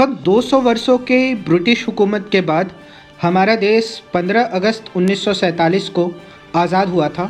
लगभग 200 वर्षों के ब्रिटिश हुकूमत के बाद हमारा देश 15 अगस्त 1947 को आज़ाद हुआ था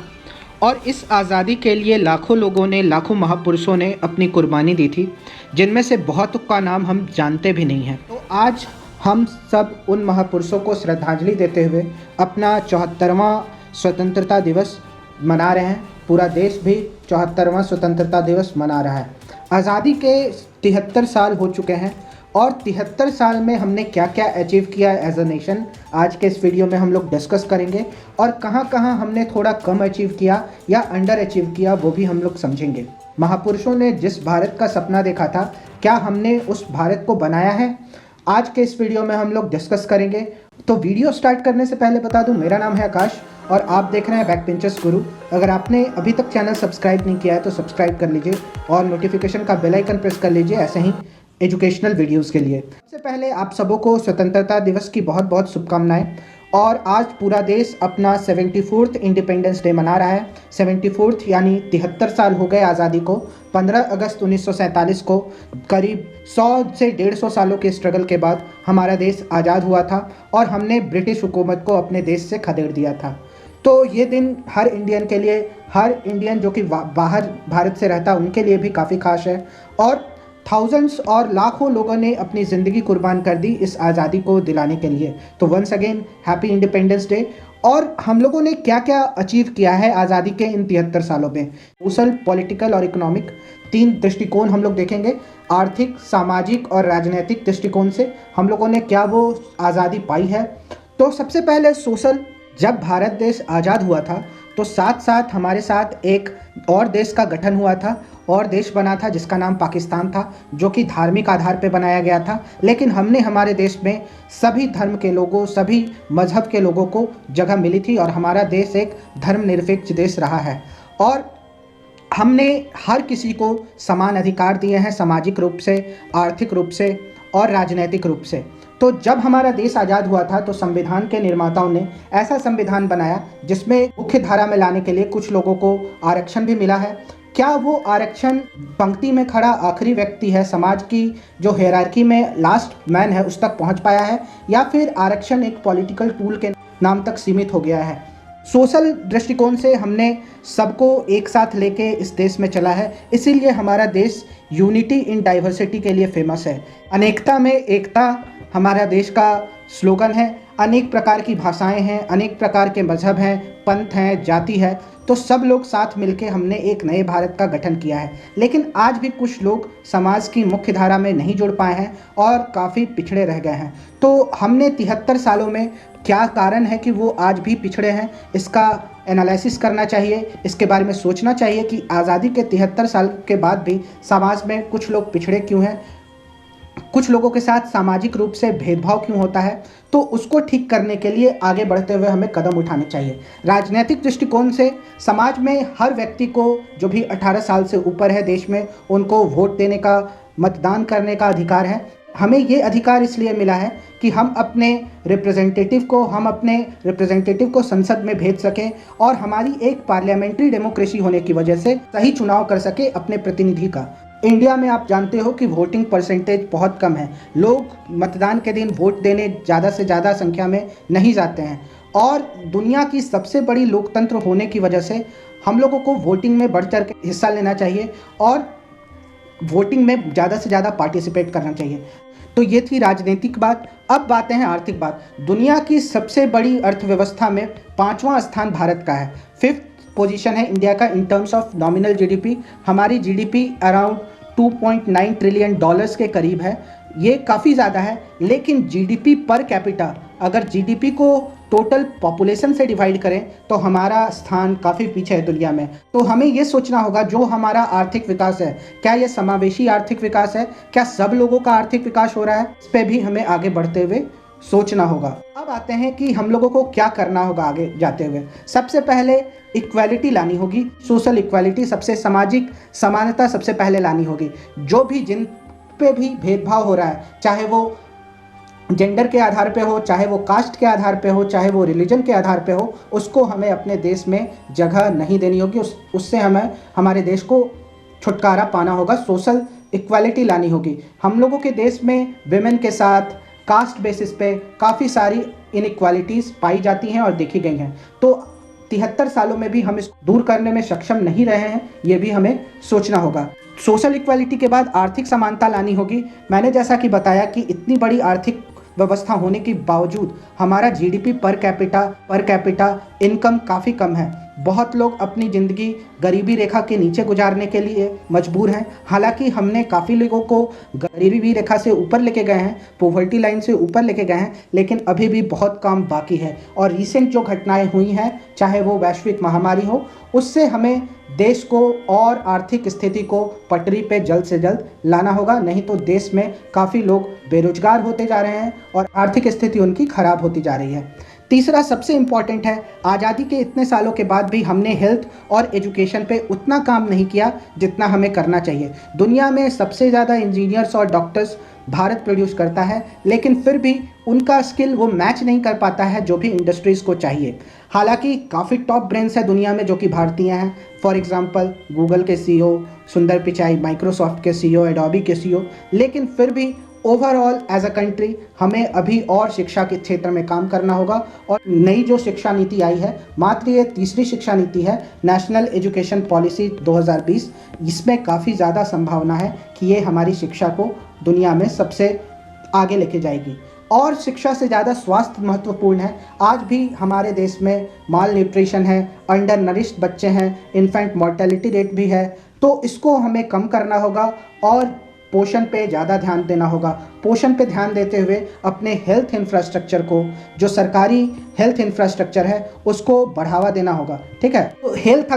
और इस आज़ादी के लिए लाखों लोगों ने, लाखों महापुरुषों ने अपनी कुर्बानी दी थी, जिनमें से बहुतों का नाम हम जानते भी नहीं हैं। तो आज हम सब उन महापुरुषों को श्रद्धांजलि देते हुए अपना 74वां स्वतंत्रता दिवस मना रहे हैं। पूरा देश भी 74वां स्वतंत्रता दिवस मना रहा है। आज़ादी के 73 साल हो चुके हैं और 73 साल में हमने क्या क्या अचीव किया एज अ नेशन, आज के इस वीडियो में हम लोग डिस्कस करेंगे। और कहाँ कहाँ हमने थोड़ा कम अचीव किया या अंडर अचीव किया वो भी हम लोग समझेंगे। महापुरुषों ने जिस भारत का सपना देखा था, क्या हमने उस भारत को बनाया है, आज के इस वीडियो में हम लोग डिस्कस करेंगे। तो वीडियो स्टार्ट करने से पहले बता दूं, मेरा नाम है आकाश और आप देख रहे हैं बैकबेंचर्स गुरु। अगर आपने अभी तक चैनल सब्सक्राइब नहीं किया है तो सब्सक्राइब कर लीजिए और नोटिफिकेशन का बेल आइकन प्रेस कर लीजिए ऐसे ही एजुकेशनल वीडियोस के लिए। सबसे पहले आप सबों को स्वतंत्रता दिवस की बहुत बहुत शुभकामनाएं। और आज पूरा देश अपना 74th इंडिपेंडेंस डे मना रहा है। 74th यानी 73 साल हो गए आज़ादी को। 15 अगस्त 1947 को करीब 100 से 150 सालों के स्ट्रगल के बाद हमारा देश आज़ाद हुआ था और हमने ब्रिटिश हुकूमत को अपने देश से खदेड़ दिया था। तो ये दिन हर इंडियन के लिए, हर इंडियन जो कि बाहर भारत से रहता उनके लिए भी काफ़ी खास है। और थाउजेंड्स और लाखों लोगों ने अपनी ज़िंदगी कुर्बान कर दी इस आज़ादी को दिलाने के लिए। तो once again happy independence day. और हम लोगों ने क्या क्या अचीव किया है आज़ादी के इन 73 सालों में, सोशल, पॉलिटिकल और इकोनॉमिक 3 दृष्टिकोण हम लोग देखेंगे। आर्थिक, सामाजिक और राजनीतिक दृष्टिकोण से हम लोगों ने क्या वो आज़ादी पाई है। तो सबसे पहले सोशल, जब भारत देश आज़ाद हुआ था तो साथ साथ हमारे साथ एक और देश का गठन हुआ था और देश बना था जिसका नाम पाकिस्तान था, जो कि धार्मिक आधार पर बनाया गया था। लेकिन हमने हमारे देश में सभी धर्म के लोगों, सभी मजहब के लोगों को जगह मिली थी और हमारा देश एक धर्मनिरपेक्ष देश रहा है। और हमने हर किसी को समान अधिकार दिए हैं, सामाजिक रूप से, आर्थिक रूप से और राजनीतिक रूप से। तो जब हमारा देश आज़ाद हुआ था तो संविधान के निर्माताओं ने ऐसा संविधान बनाया जिसमें मुख्य धारा में लाने के लिए कुछ लोगों को आरक्षण भी मिला है। क्या वो आरक्षण पंक्ति में खड़ा आखिरी व्यक्ति है, समाज की जो हायरार्की में लास्ट मैन है, उस तक पहुंच पाया है, या फिर आरक्षण एक पॉलिटिकल टूल के नाम तक सीमित हो गया है। सोशल दृष्टिकोण से हमने सबको एक साथ लेके इस देश में चला है, इसीलिए हमारा देश यूनिटी इन डाइवर्सिटी के लिए फेमस है। अनेकता में एकता हमारा देश का स्लोगन है। अनेक प्रकार की भाषाएं हैं, अनेक प्रकार के मजहब हैं, पंथ हैं, जाति है, तो सब लोग साथ मिलके हमने एक नए भारत का गठन किया है। लेकिन आज भी कुछ लोग समाज की मुख्य धारा में नहीं जुड़ पाए हैं और काफ़ी पिछड़े रह गए हैं। तो हमने 73 सालों में क्या कारण है कि वो आज भी पिछड़े हैं, इसका एनालिसिस करना चाहिए, इसके बारे में सोचना चाहिए कि आज़ादी के 73 साल के बाद भी समाज में कुछ लोग पिछड़े क्यों हैं, कुछ लोगों के साथ सामाजिक रूप से भेदभाव क्यों होता है। तो उसको ठीक करने के लिए आगे बढ़ते हुए हमें कदम उठाने चाहिए। राजनीतिक दृष्टिकोण से समाज में हर व्यक्ति को, जो भी 18 साल से ऊपर है देश में, उनको वोट देने का, मतदान करने का अधिकार है। हमें ये अधिकार इसलिए मिला है कि हम अपने रिप्रेजेंटेटिव को संसद में भेज सकें और हमारी एक पार्लियामेंट्री डेमोक्रेसी होने की वजह से सही चुनाव कर सके अपने प्रतिनिधि का। इंडिया में आप जानते हो कि वोटिंग परसेंटेज बहुत कम है। लोग मतदान के दिन वोट देने ज़्यादा से ज़्यादा संख्या में नहीं जाते हैं और दुनिया की सबसे बड़ी लोकतंत्र होने की वजह से हम लोगों को वोटिंग में बढ़ चढ़ के हिस्सा लेना चाहिए और वोटिंग में ज़्यादा से ज़्यादा पार्टिसिपेट करना चाहिए। तो ये थी राजनीतिक बात। अब बातें हैं आर्थिक बात। दुनिया की सबसे बड़ी अर्थव्यवस्था में 5वां स्थान भारत का है। 5th पोजीशन है इंडिया का in terms of nominal GDP. हमारी जीडीपी अराउंड 2.9 ट्रिलियन डॉलर्स के करीब है। ये काफ़ी ज़्यादा है। लेकिन जीडीपी पर कैपिटा, अगर जीडीपी को टोटल पॉपुलेशन से डिवाइड करें तो हमारा स्थान काफ़ी पीछे है दुनिया में। तो हमें ये सोचना होगा जो हमारा आर्थिक विकास है, क्या ये समावेशी आर्थिक विकास है, क्या सब लोगों का आर्थिक विकास हो रहा है, इस पर भी हमें आगे बढ़ते हुए सोचना होगा। अब आते हैं कि हम लोगों को क्या करना होगा आगे जाते हुए। सबसे पहले इक्वालिटी लानी होगी, सोशल इक्वालिटी, सबसे सामाजिक समानता सबसे पहले लानी होगी। जो भी जिन पे भी भेदभाव हो रहा है, चाहे वो जेंडर के आधार पे हो, चाहे वो कास्ट के आधार पे हो, चाहे वो रिलीजन के आधार पे हो, उसको हमें अपने देश में जगह नहीं देनी होगी। उससे हमें हमारे देश को छुटकारा पाना होगा सोशल इक्वालिटी लानी होगी। हम लोगों के देश में विमेन के साथ कास्ट बेसिस पे काफ़ी सारी इनइक्वालिटीज़ पाई जाती हैं और देखी गई हैं। तो 73 सालों में भी हम इसको दूर करने में सक्षम नहीं रहे हैं, ये भी हमें सोचना होगा। सोशल इक्वालिटी के बाद आर्थिक समानता लानी होगी। मैंने जैसा कि बताया कि इतनी बड़ी आर्थिक व्यवस्था होने के बावजूद हमारा जीडीपी पर कैपिटा इनकम काफ़ी कम है। बहुत लोग अपनी ज़िंदगी गरीबी रेखा के नीचे गुजारने के लिए मजबूर हैं। हालांकि हमने काफ़ी लोगों को गरीबी रेखा से ऊपर लेके गए हैं, पॉवर्टी लाइन से ऊपर लेके गए हैं, लेकिन अभी भी बहुत काम बाकी है। और रिसेंट जो घटनाएं हुई हैं, चाहे वो वैश्विक महामारी हो, उससे हमें देश को और आर्थिक स्थिति को पटरी पे जल्द से जल्द लाना होगा, नहीं तो देश में काफ़ी लोग बेरोजगार होते जा रहे हैं और आर्थिक स्थिति उनकी खराब होती जा रही है। तीसरा सबसे इम्पॉर्टेंट है, आज़ादी के इतने सालों के बाद भी हमने हेल्थ और एजुकेशन पे उतना काम नहीं किया जितना हमें करना चाहिए। दुनिया में सबसे ज़्यादा इंजीनियर्स और डॉक्टर्स भारत प्रोड्यूस करता है, लेकिन फिर भी उनका स्किल वो मैच नहीं कर पाता है जो भी इंडस्ट्रीज़ को चाहिए। हालांकि काफ़ी टॉप ब्रेन्स है दुनिया में जो कि भारतीय हैं। फॉर एग्जांपल गूगल के सीईओ सुंदर पिचाई, माइक्रोसॉफ्ट के सीईओ, एडोबी के सीईओ, लेकिन फिर भी ओवरऑल एज अ कंट्री हमें अभी और शिक्षा के क्षेत्र में काम करना होगा। और नई जो शिक्षा नीति आई है, मात्र ये तीसरी शिक्षा नीति है, नेशनल एजुकेशन पॉलिसी 2020, इसमें काफ़ी ज़्यादा संभावना है कि ये हमारी शिक्षा को दुनिया में सबसे आगे लेके जाएगी। और शिक्षा से ज़्यादा स्वास्थ्य महत्वपूर्ण है। आज भी हमारे देश में माल न्यूट्रिशन है, अंडर नरिश्ड बच्चे हैं, इन्फेंट मोर्टेलिटी रेट भी है। तो इसको हमें कम करना होगा और पोषण पे ज़्यादा ध्यान देना होगा। पोषण पे ध्यान देते हुए अपने हेल्थ इंफ्रास्ट्रक्चर को, जो सरकारी हेल्थ इंफ्रास्ट्रक्चर है, उसको बढ़ावा देना होगा। ठीक है, तो हेल्थ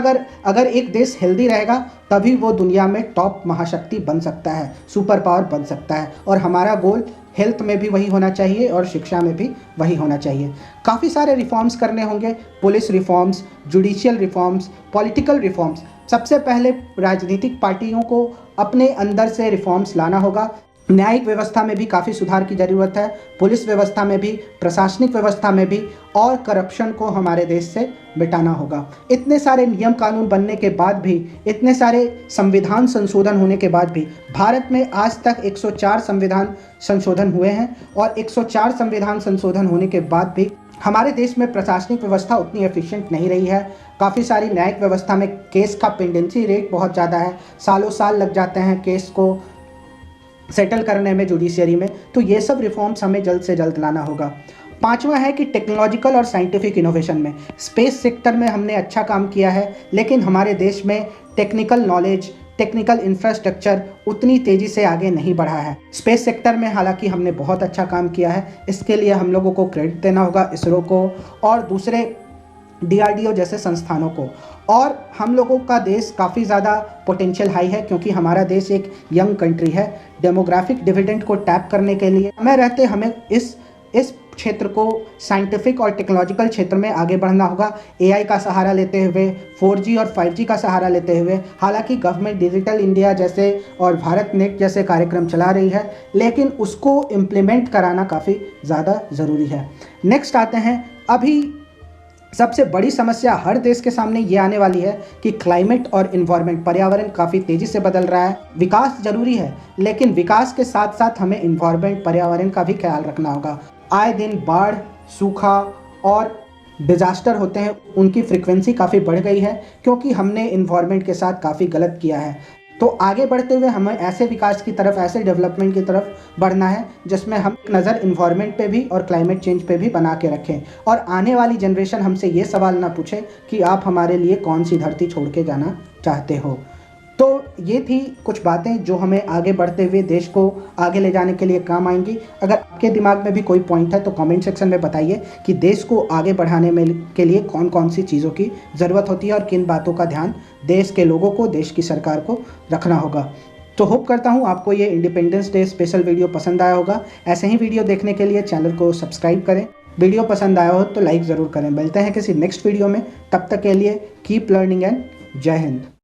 अगर एक देश हेल्दी रहेगा तभी वो दुनिया में टॉप महाशक्ति बन सकता है, सुपर पावर बन सकता है। और हमारा गोल हेल्थ में भी वही होना चाहिए और शिक्षा में भी वही होना चाहिए। काफ़ी सारे रिफॉर्म्स करने होंगे, police reforms, judicial reforms, political reforms. सबसे पहले राजनीतिक पार्टियों को अपने अंदर से रिफॉर्म्स लाना होगा। न्यायिक व्यवस्था में भी काफ़ी सुधार की ज़रूरत है, पुलिस व्यवस्था में भी, प्रशासनिक व्यवस्था में भी, और करप्शन को हमारे देश से मिटाना होगा। इतने सारे नियम कानून बनने के बाद भी, इतने सारे संविधान संशोधन होने के बाद भी भारत में आज तक 104 संविधान संशोधन हुए हैं। और 104 संविधान संशोधन होने के बाद भी हमारे देश में प्रशासनिक व्यवस्था उतनी एफिशिएंट नहीं रही है। काफ़ी सारी न्यायिक व्यवस्था में केस का पेंडेंसी रेट बहुत ज़्यादा है, सालों साल लग जाते हैं केस को सेटल करने में जुडिशरी में। तो ये सब रिफॉर्म्स हमें जल्द से जल्द लाना होगा। पांचवा है कि टेक्नोलॉजिकल और साइंटिफिक इनोवेशन में, स्पेस सेक्टर में हमने अच्छा काम किया है, लेकिन हमारे देश में टेक्निकल नॉलेज, टेक्निकल इंफ्रास्ट्रक्चर उतनी तेज़ी से आगे नहीं बढ़ा है। स्पेस सेक्टर में हालांकि हमने बहुत अच्छा काम किया है, इसके लिए हम लोगों को क्रेडिट देना होगा, इसरो को और दूसरे DRDO जैसे संस्थानों को। और हम लोगों का देश काफ़ी ज़्यादा पोटेंशियल हाई है, क्योंकि हमारा देश एक यंग कंट्री है। डेमोग्राफिक डिविडेंड को टैप करने के लिए समय रहते हमें इस क्षेत्र को साइंटिफिक और टेक्नोलॉजिकल क्षेत्र में आगे बढ़ना होगा। AI का सहारा लेते हुए, 4G और 5G का सहारा लेते हुए। हालांकि गवर्नमेंट डिजिटल इंडिया जैसे और भारत नेट जैसे कार्यक्रम चला रही है, लेकिन उसको इम्प्लीमेंट कराना काफ़ी ज़्यादा ज़रूरी है। नेक्स्ट आते हैं, अभी सबसे बड़ी समस्या हर देश के सामने ये आने वाली है कि क्लाइमेट और इन्वायरमेंट, पर्यावरण काफ़ी तेज़ी से बदल रहा है। विकास जरूरी है, लेकिन विकास के साथ साथ हमें इन्वायरमेंट, पर्यावरण का भी ख्याल रखना होगा। आए दिन बाढ़, सूखा और डिजास्टर होते हैं, उनकी फ्रीक्वेंसी काफ़ी बढ़ गई है, क्योंकि हमने इन्वायरमेंट के साथ काफ़ी गलत किया है। तो आगे बढ़ते हुए हमें ऐसे विकास की तरफ, ऐसे डेवलपमेंट की तरफ बढ़ना है जिसमें हम एक नज़र इन्वायरमेंट पे भी और क्लाइमेट चेंज पे भी बना के रखें, और आने वाली जनरेशन हमसे ये सवाल ना पूछे कि आप हमारे लिए कौन सी धरती छोड़ के जाना चाहते हो। तो ये थी कुछ बातें जो हमें आगे बढ़ते हुए देश को आगे ले जाने के लिए काम आएंगी। अगर आपके दिमाग में भी कोई पॉइंट है तो कमेंट सेक्शन में बताइए कि देश को आगे बढ़ाने में के लिए कौन कौन सी चीज़ों की ज़रूरत होती है और किन बातों का ध्यान देश के लोगों को, देश की सरकार को रखना होगा। तो होप करता हूँ आपको ये इंडिपेंडेंस डे स्पेशल वीडियो पसंद आया होगा। ऐसे ही वीडियो देखने के लिए चैनल को सब्सक्राइब करें। वीडियो पसंद आया हो तो लाइक ज़रूर करें। मिलते हैं किसी नेक्स्ट वीडियो में, तब तक के लिए कीप लर्निंग एंड जय हिंद।